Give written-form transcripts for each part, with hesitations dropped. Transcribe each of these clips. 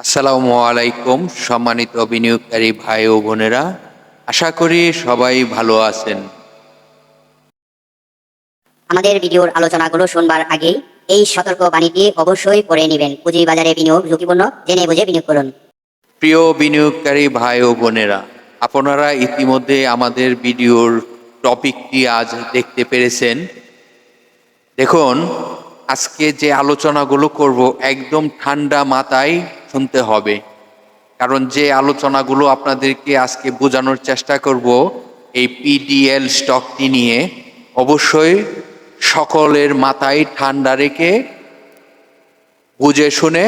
আসসালামু আলাইকুম সম্মানিত বিনিয়োগকারী ভাই ও বোনেরা, আশা করি সবাই ভালো আছেন। আমাদের ভিডিওর আলোচনাগুলো শুনবার আগেই এই সতর্ক বাণীটি অবশ্যই পড়ে নেবেন। পুঁজিবাজারে বিনিয়োগ ঝুঁকিপূর্ণ, জেনে বুঝে বিনিয়োগ করুন। প্রিয় বিনিয়োগকারী ভাই ও বোনেরা, আপনারা ইতিমধ্যে আমাদের ভিডিওর টপিকটি আজ দেখতে পেরেছেন। দেখুন, আজকে যে আলোচনাগুলো করব একদম ঠান্ডা মাথায় শুনতে হবে, কারণ যে আলোচনাগুলো আপনাদেরকে আজকে বোঝানোর চেষ্টা করব এই পিডিএল স্টকটি নিয়ে, অবশ্যই সকলের মাথায় ঠান্ডা রেখে বুঝে শুনে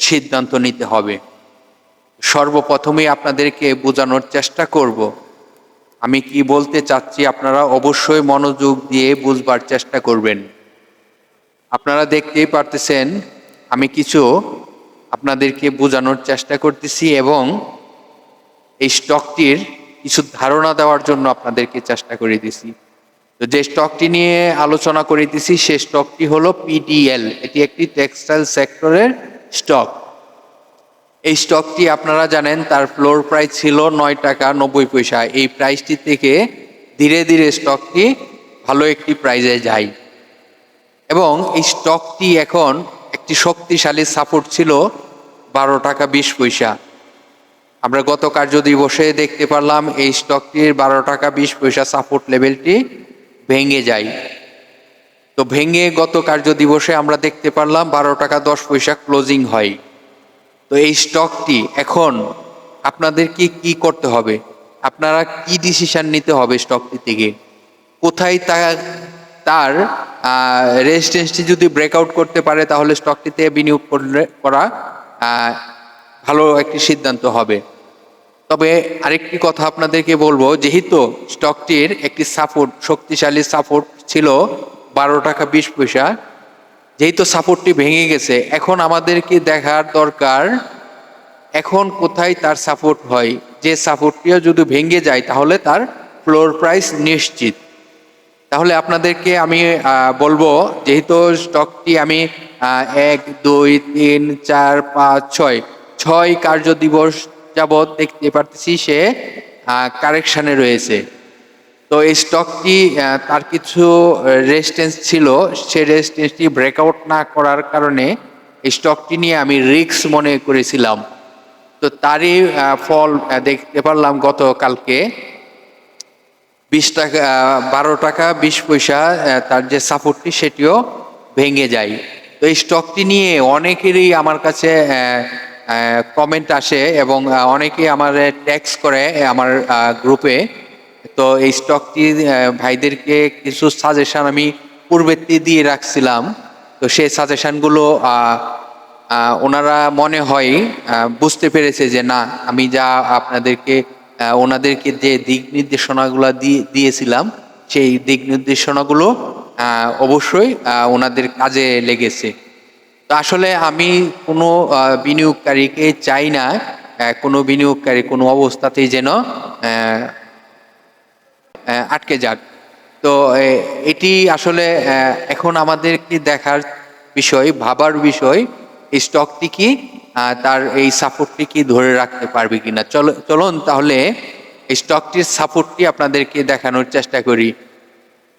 সিদ্ধান্ত নিতে হবে। সর্বপ্রথমেই আপনাদেরকে বোঝানোর চেষ্টা করব আমি কি বলতে চাচ্ছি, আপনারা অবশ্যই মনোযোগ দিয়ে বুঝবার চেষ্টা করবেন। আপনারা দেখতেই পারতেছেন আমি কিছু আপনাদেরকে বোঝানোর চেষ্টা করতেছি এবং এই স্টকটির কিছু ধারণা দেওয়ার জন্য আপনাদেরকে চেষ্টা করে দিছি। তো যে স্টকটি নিয়ে আলোচনা করে দিছি সে স্টকটি হলো পিডিএল। এটি একটি টেক্সটাইল সেক্টরের স্টক। এই স্টকটি আপনারা জানেন তার ফ্লোর প্রাইস ছিল 9 টাকা 90 পয়সা। এই প্রাইসটি থেকে ধীরে ধীরে স্টকটি ভালো একটি প্রাইজে যায় এবং এই স্টকটি এখন একটি শক্তিশালী সাপোর্ট ছিল 12 টাকা 20 পয়সা। আমরা গত কার্যদিবসে দেখতে পারলাম এই স্টকটির 12 টাকা 20 পয়সা সাপোর্ট লেভেলটি ভেঙে যায়। তো ভেঙে গত কার্যদিবসে আমরা দেখতে পারলাম 12 টাকা 10 পয়সা ক্লোজিং হয়। তো এই স্টকটি এখন আপনাদেরকে কি করতে হবে, আপনারা কি ডিসিশন নিতে হবে স্টকটি থেকে, কোথায় তার রেজিস্ট্যান্সটি যদি ব্রেকআউট করতে পারে তাহলে স্টকটিতে বিনিয়োগ করা ভালো একটি সিদ্ধান্ত হবে। তবে আরেকটি কথা আপনাদেরকে বলবো, যেহেতু স্টকটির একটি সাপোর্ট, শক্তিশালী সাপোর্ট ছিল 12 টাকা 20 পয়সা, যেহেতু সাপোর্টটি ভেঙে গেছে, এখন আমাদেরকে দেখার দরকার এখন কোথায় তার সাপোর্ট হয়। যে সাপোর্টটিও যদি ভেঙে যায় তাহলে তার ফ্লোর প্রাইস নিশ্চিত। তাহলে আপনাদেরকে আমি বলবো, যেহেতু স্টকটি আমি 1 2 3 4 5 6 কার্য দিবস যাবৎ দেখতে পারতেছি সে কারেকশানে রয়েছে। তো এই স্টকটি তার কিছু রেজিস্ট্যান্স ছিল, সে রেজিস্ট্যান্সটি ব্রেকআউট না করার কারণে এই স্টকটি নিয়ে আমি রিস্ক মনে করেছিলাম। তো তারই ফল দেখতে পারলাম গতকালকে 20 টাকা 12 টাকা 20 পয়সা তার যে সাপোর্টটি সেটিও ভেঙে যায়। তো এই স্টকটি নিয়ে অনেকেরই আমার কাছে কমেন্ট আসে এবং অনেকেই আমার ট্যাক্স করে আমার গ্রুপে। তো এই স্টকটি ভাইদেরকে কিছু সাজেশন আমি পূর্বেতে দিয়ে রাখছিলাম। তো সেই সাজেশনগুলো ওনারা মনে হয় বুঝতে পেরেছে যে না, আমি যা আপনাদেরকে ওনাদেরকে যে দিক নির্দেশনাগুলো দিয়েছিলাম সেই দিক নির্দেশনাগুলো অবশ্যই ওনাদের কাজে লেগেছে। তো আসলে আমি কোনো বিনিয়োগকারীকে চাই না কোনো বিনিয়োগকারী কোনো অবস্থাতেই যেন আটকে যাক। তো এটি আসলে এখন আমাদেরকে দেখার বিষয়, ভাবার বিষয়, এই স্টকটি কি তার এই সাপোর্টটি কি ধরে রাখতে পারবে কিনা। চলুন তাহলে এই স্টকটির সাপোর্টটি আপনাদেরকে দেখানোর চেষ্টা করি।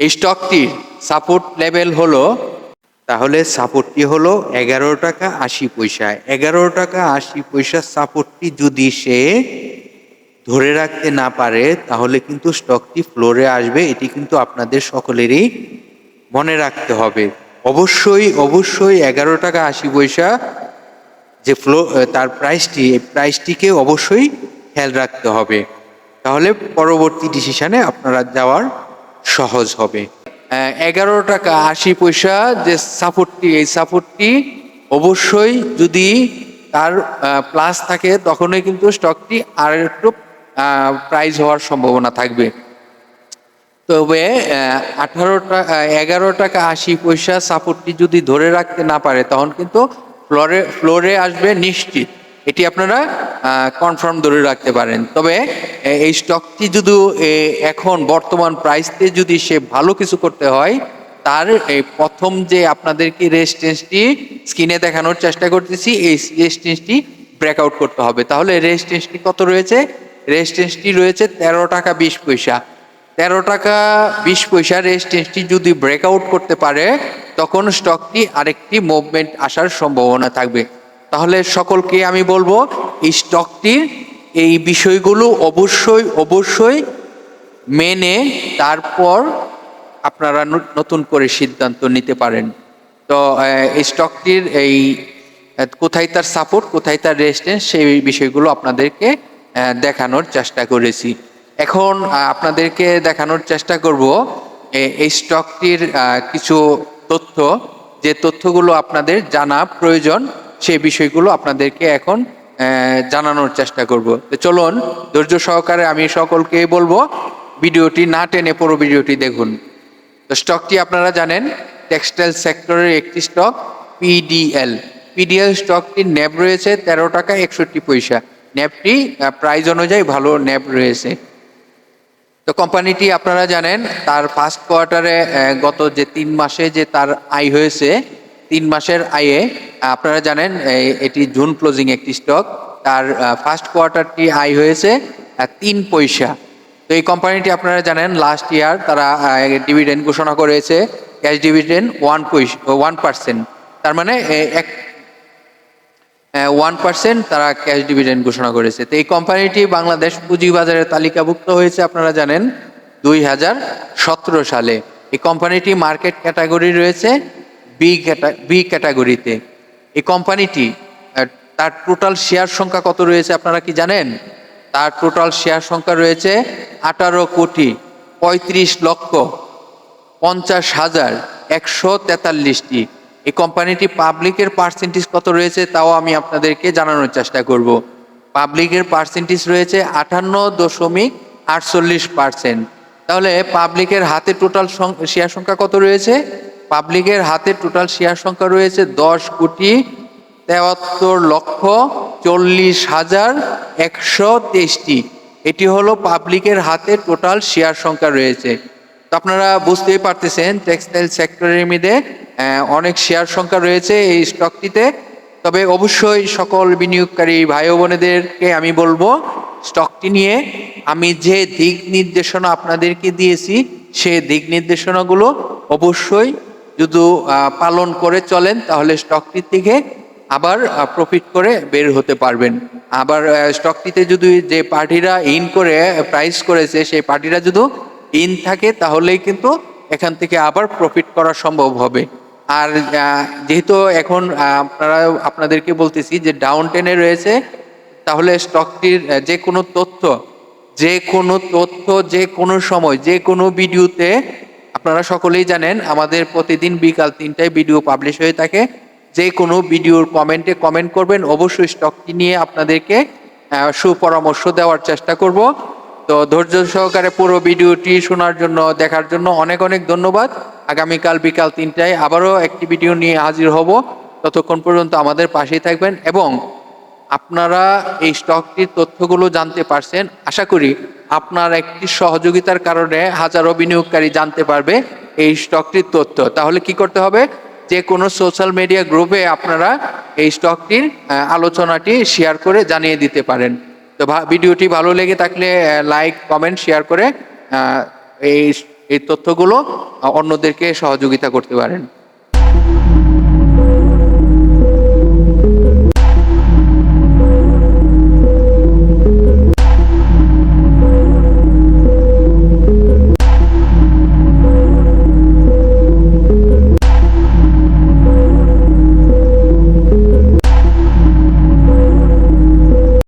এই স্টকটির সাপোর্ট লেভেল হলো, তাহলে সাপোর্টটি হলো 11 টাকা 80 পয়সা। 11 টাকা 80 পয়সা সাপোর্টটি যদি সে ধরে রাখতে না পারে তাহলে কিন্তু স্টকটি ফ্লোরে আসবে। এটি কিন্তু আপনাদের সকলেরই মনে রাখতে হবে। অবশ্যই অবশ্যই 11 টাকা 80 পয়সা যে তার প্রাইসটি, এই প্রাইসটিকে অবশ্যই খেয়াল রাখতে হবে, তাহলে পরবর্তী ডিসিশনে আপনারা যাওয়ার সহজ হবে। 11 টাকা 80 পয়সা যে সাপোর্টটি, এই সাপোর্টটি অবশ্যই যদি তার প্লাস থাকে তখনই কিন্তু স্টকটি আর একটু প্রাইস হওয়ার সম্ভাবনা থাকবে। তবে 11 টাকা 80 পয়সা সাপোর্টটি যদি ধরে রাখতে না পারে তখন কিন্তু ফ্লোরে আসবে নিশ্চিত, এটি আপনারা কনফার্ম ধরে রাখতে পারেন। তবে এই স্টকটি যদি এখন বর্তমান প্রাইসতে যদি সে ভালো কিছু করতে হয়, তার এই প্রথম যে আপনাদেরকে রেজিস্ট্যান্সটি স্ক্রিনে দেখানোর চেষ্টা করতেছি, এই রেজিস্ট্যান্সটি ব্রেকআউট করতে হবে। তাহলে রেজিস্ট্যান্সটি কত রয়েছে? রেজিস্ট্যান্সটি রয়েছে 13 টাকা 20 পয়সা। 13 টাকা 20 পয়সা রেজিস্ট্যান্সটি যদি ব্রেকআউট করতে পারে তখন স্টকটি আরেকটি মুভমেন্ট আসার সম্ভাবনা থাকবে। তাহলে সকলকে আমি বলবো এই স্টকটির এই বিষয়গুলো অবশ্যই মেনে তারপর আপনারা নতুন করে সিদ্ধান্ত নিতে পারেন। তো এই স্টকটির এই কোথায় তার সাপোর্ট, কোথায় তার রেজিস্ট্যান্স, সেই বিষয়গুলো আপনাদেরকে দেখানোর চেষ্টা করেছি। এখন আপনাদেরকে দেখানোর চেষ্টা করব এই স্টকটির কিছু তথ্য, যে তথ্যগুলো আপনাদের জানা প্রয়োজন সেই বিষয়গুলো আপনাদেরকে এখন জানানোর চেষ্টা করব। তো চলুন ধৈর্য সহকারে আমি সকলকে বলবো ভিডিওটি না টেনে পুরো ভিডিওটি দেখুন। তো স্টকটি আপনারা জানেন টেক্সটাইল সেক্টরের একটি স্টক পিডিএল। পিডিএল স্টকটির ন্যাব রয়েছে 13 টাকা 61 পয়সা। ন্যাবটি প্রাইস অনুযায়ী ভালো ন্যাব রয়েছে। তো কোম্পানিটি আপনারা জানেন তার ফার্স্ট কোয়ার্টারে গত যে 3 মাসে যে তার আয় হয়েছে, 3 মাসের আয়ে আপনারা জানেন এটি জুন ক্লোজিং একটি স্টক, তার ফার্স্ট কোয়ার্টারটি আয় হয়েছে 3 পয়সা। তো এই কোম্পানিটি আপনারা জানেন লাস্ট ইয়ার তারা ডিভিডেন্ড ঘোষণা করেছে, ক্যাশ ডিভিডেন্ড 1%, তার মানে 1% তারা ক্যাশ ডিভিডেন্ড ঘোষণা করেছে। তো এই কোম্পানিটি বাংলাদেশ পুঁজিবাজারে তালিকাভুক্ত হয়েছে আপনারা জানেন 2017 সালে। এই কোম্পানিটি মার্কেট ক্যাটাগরি রয়েছে বি ক্যাটাগরিতে। এই কোম্পানিটি তার টোটাল শেয়ার সংখ্যা কত রয়েছে আপনারা কি জানেন? তার টোটাল শেয়ার সংখ্যা রয়েছে 18,35,143টি। এই কোম্পানিটি পাবলিকের পার্সেন্টেজ কত রয়েছে তাও আমি আপনাদেরকে জানানোর চেষ্টা করব। পাবলিকের পার্সেন্টেজ রয়েছে 58.48%। তাহলে পাবলিকের হাতে টোটাল শেয়ার সংখ্যা কত রয়েছে? পাবলিকের হাতে টোটাল শেয়ার সংখ্যা রয়েছে 10,73,40,123টি। এটি হলো পাবলিকের হাতে টোটাল শেয়ার সংখ্যা রয়েছে। তো আপনারা বুঝতেই পারতেছেন টেক্সটাইল সেক্টরের মধ্যে অনেক শেয়ার সংখ্যা রয়েছে এই স্টকটিতে। তবে অবশ্যই সকল বিনিয়োগকারী ভাই বোনেদেরকে আমি বলবো স্টকটি নিয়ে আমি যে দিক নির্দেশনা আপনাদেরকে দিয়েছি সেই দিক নির্দেশনাগুলো অবশ্যই যদি পালন করে চলেন তাহলে স্টকটি থেকে আবার প্রফিট করে বের হতে পারবেন। আবার স্টকটিতে যদি যে পার্টিরা ইন করে প্রাইস করেছে সেই পার্টিরা যদি ইন থাকে তাহলেই কিন্তু এখান থেকে আবার প্রফিট করা সম্ভব হবে। আর যেহেতু এখন আপনাদেরকে বলতেছি যে ডাউন টেনে রয়েছে, তাহলে স্টকটির যে কোনো তথ্য যে কোনো সময় যে কোনো ভিডিওতে আপনারা সকলেই জানেন আমাদের প্রতিদিন বিকাল 3টায় ভিডিও পাবলিশ হয়ে থাকে। যে কোনো ভিডিওর কমেন্টে কমেন্ট করবেন, অবশ্যই স্টকটি নিয়ে আপনাদেরকে সুপরামর্শ দেওয়ার চেষ্টা করব। তো ধৈর্য সহকারে পুরো ভিডিওটি শোনার জন্য দেখার জন্য অনেক অনেক ধন্যবাদ। আগামীকাল বিকাল 3টায় আবারও একটি ভিডিও নিয়ে হাজির হব। ততক্ষণ পর্যন্ত আমাদের পাশেই থাকবেন এবং আপনারা এই স্টকটির তথ্যগুলো জানতে পারছেন। আশা করি আপনার একটি সহযোগিতার কারণে হাজারো বিনিয়োগকারী জানতে পারবে এই স্টকটির তথ্য। তাহলে কি করতে হবে? যে কোনো সোশ্যাল মিডিয়া গ্রুপে আপনারা এই স্টকটির আলোচনাটি শেয়ার করে জানিয়ে দিতে পারেন। তো ভিডিওটি ভালো লেগে থাকলে লাইক কমেন্ট শেয়ার করে এই তথ্যগুলো অন্যদেরকে সহযোগিতা করতে পারেন।